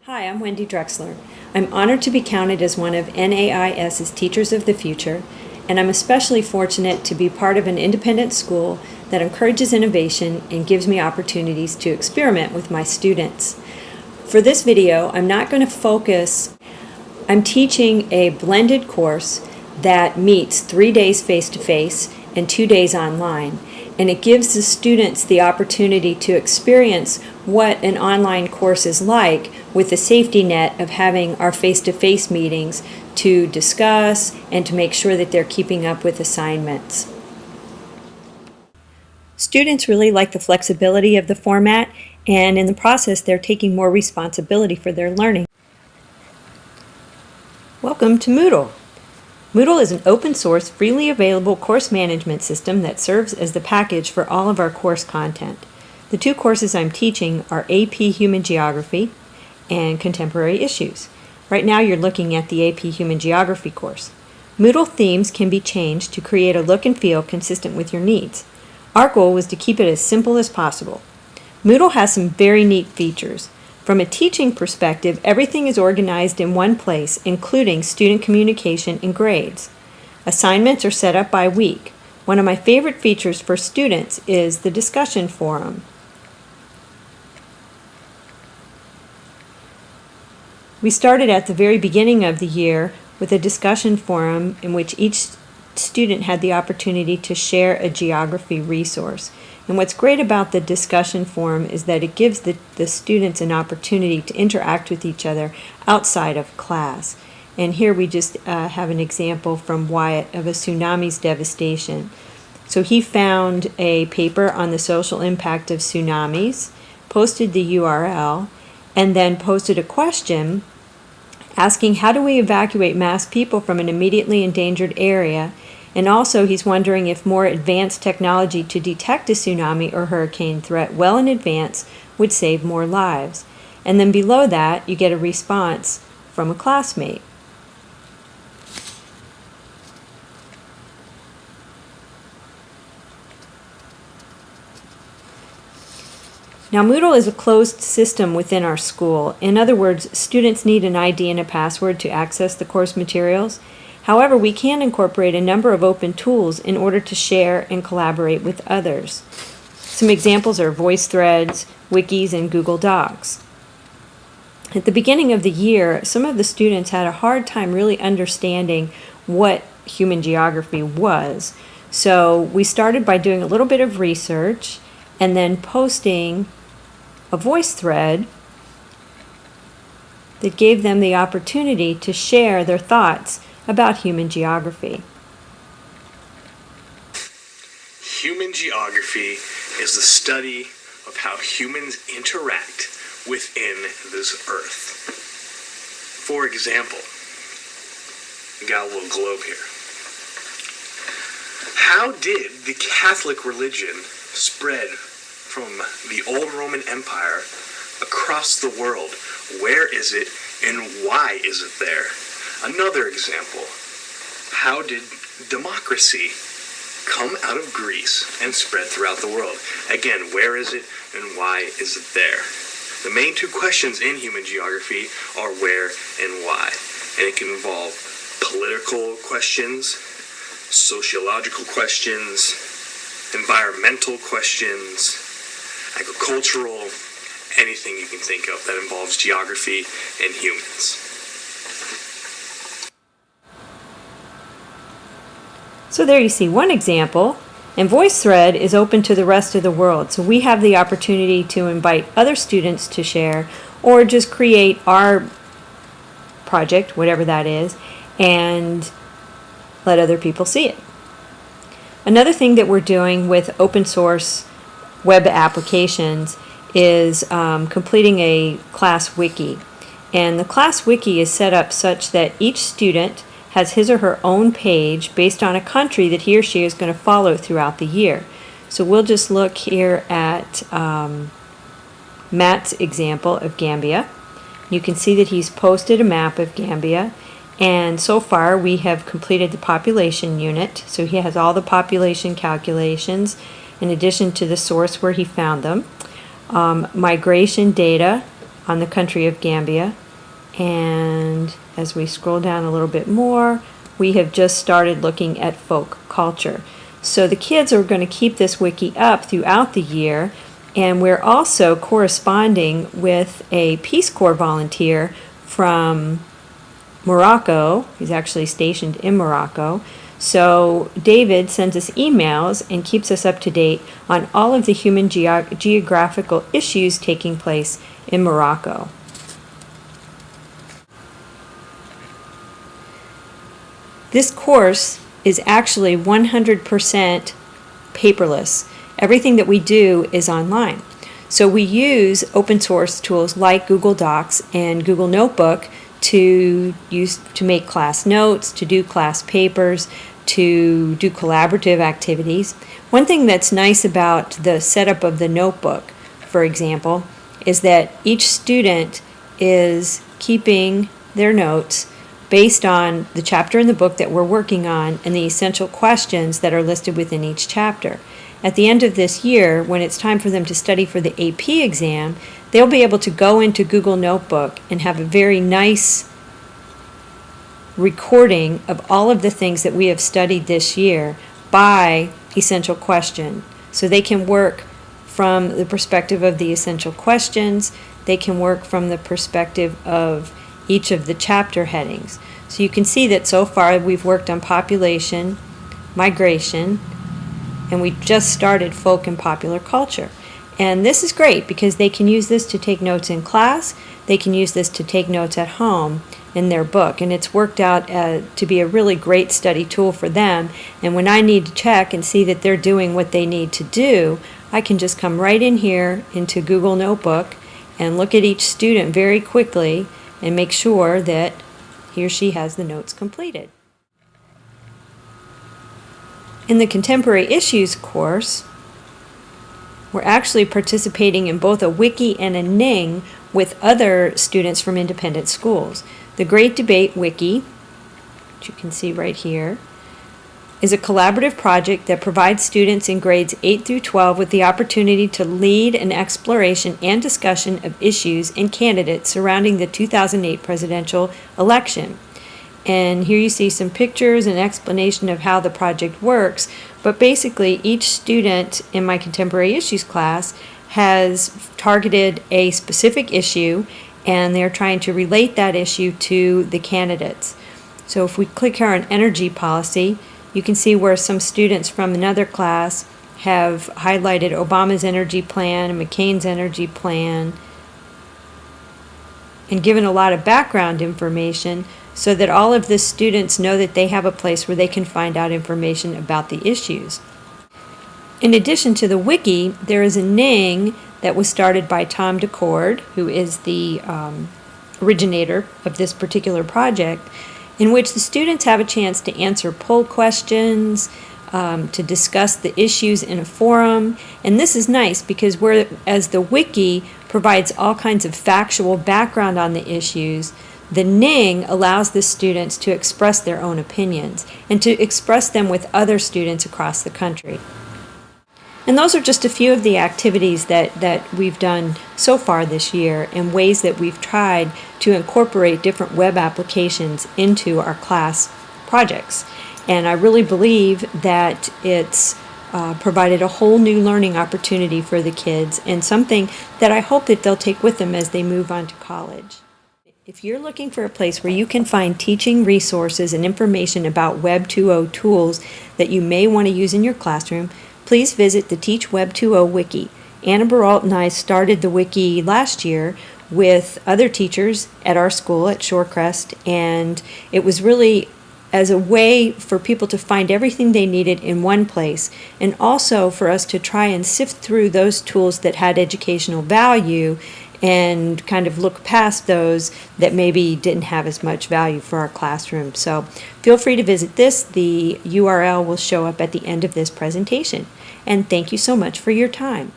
Hi, I'm Wendy Drexler. I'm honored to be counted as one of NAIS's Teachers of the Future, and I'm especially fortunate to be part of an independent school that encourages innovation and gives me opportunities to experiment with my students. For this video, I'm not going to focus. I'm teaching a blended course that meets 3 days face-to-face and 2 days online, and it gives the students the opportunity to experience what an online course is like with the safety net of having our face-to-face meetings to discuss and to make sure that they're keeping up with assignments. Students really like the flexibility of the format, and in the process they're taking more responsibility for their learning. Welcome to Moodle. Moodle is an open source, freely available course management system that serves as the package for all of our course content. The two courses I'm teaching are AP Human Geography and Contemporary Issues. Right now you're looking at the AP Human Geography course. Moodle themes can be changed to create a look and feel consistent with your needs. Our goal was to keep it as simple as possible. Moodle has some very neat features. From a teaching perspective, everything is organized in one place, including student communication and grades. Assignments are set up by week. One of my favorite features for students is the discussion forum. We started at the very beginning of the year with a discussion forum in which each student had the opportunity to share a geography resource. And what's great about the discussion forum is that it gives the students an opportunity to interact with each other outside of class. And here we just have an example from Wyatt of a tsunami's devastation. So he found a paper on the social impact of tsunamis, posted the URL, and then posted a question asking how do we evacuate mass people from an immediately endangered area. And also he's wondering if more advanced technology to detect a tsunami or hurricane threat well in advance would save more lives. And then below that you get a response from a classmate. Now Moodle is a closed system within our school. In other words, students need an ID and a password to access the course materials. However, we can incorporate a number of open tools in order to share and collaborate with others. Some examples are voice threads, wikis, and Google Docs. At the beginning of the year, some of the students had a hard time really understanding what human geography was. So we started by doing a little bit of research and then posting a voice thread that gave them the opportunity to share their thoughts about human geography. Human geography is the study of how humans interact within this earth. For example, we got a little globe here. How did the Catholic religion spread from the old Roman Empire across the world? Where is it and why is it there? Another example, how did democracy come out of Greece and spread throughout the world? Again, where is it and why is it there? The main two questions in human geography are where and why. And it can involve political questions, sociological questions, environmental questions, agricultural, anything you can think of that involves geography and humans. So there you see one example, and VoiceThread is open to the rest of the world. So we have the opportunity to invite other students to share or just create our project, whatever that is, and let other people see it. Another thing that we're doing with open source web applications is completing a class wiki. And the class wiki is set up such that each student has his or her own page based on a country that he or she is going to follow throughout the year. So we'll just look here at Matt's example of Gambia. You can see that he's posted a map of Gambia, and so far we have completed the population unit. So he has all the population calculations in addition to the source where he found them. Migration data, on the country of Gambia. And as we scroll down a little bit more, we have just started looking at folk culture. So the kids are going to keep this wiki up throughout the year, and we're also corresponding with a Peace Corps volunteer from Morocco. He's actually stationed in Morocco. So David sends us emails and keeps us up to date on all of the human geographical issues taking place in Morocco. This course is actually 100% paperless. Everything that we do is online. So we use open source tools like Google Docs and Google Notebook to make class notes, to do class papers, to do collaborative activities. One thing that's nice about the setup of the notebook, for example, is that each student is keeping their notes based on the chapter in the book that we're working on and the essential questions that are listed within each chapter. At the end of this year, when it's time for them to study for the AP exam, they'll be able to go into Google Notebook and have a very nice recording of all of the things that we have studied this year by essential question. So they can work from the perspective of the essential questions. They can work from the perspective of each of the chapter headings. So you can see that so far we've worked on population, migration, and we just started folk and popular culture. And this is great because they can use this to take notes in class, they can use this to take notes at home in their book, and it's worked out to be a really great study tool for them. And when I need to check and see that they're doing what they need to do, I can just come right in here into Google Notebook and look at each student very quickly and make sure that he or she has the notes completed. In the Contemporary Issues course, we're actually participating in both a wiki and a NING with other students from independent schools. The Great Debate Wiki, which you can see right here, is a collaborative project that provides students in grades 8 through 12 with the opportunity to lead an exploration and discussion of issues and candidates surrounding the 2008 presidential election. And here you see some pictures and explanation of how the project works, but basically each student in my Contemporary Issues class has targeted a specific issue, and they're trying to relate that issue to the candidates. So if we click here on energy policy, you can see where some students from another class have highlighted Obama's energy plan and McCain's energy plan and given a lot of background information so that all of the students know that they have a place where they can find out information about the issues. In addition to the wiki, there is a NING that was started by Tom DeCord, who is the originator of this particular project, in which the students have a chance to answer poll questions, to discuss the issues in a forum. And this is nice because whereas the wiki provides all kinds of factual background on the issues, the NING allows the students to express their own opinions and to express them with other students across the country. And those are just a few of the activities that we've done so far this year and ways that we've tried to incorporate different web applications into our class projects. And I really believe that it's provided a whole new learning opportunity for the kids and something that I hope that they'll take with them as they move on to college. If you're looking for a place where you can find teaching resources and information about Web 2.0 tools that you may want to use in your classroom, please visit the Teach Web 2.0 Wiki. Anna Baralt and I started the wiki last year with other teachers at our school at Shorecrest, and it was really as a way for people to find everything they needed in one place, and also for us to try and sift through those tools that had educational value and kind of look past those that maybe didn't have as much value for our classroom. So feel free to visit this. The URL will show up at the end of this presentation. And thank you so much for your time.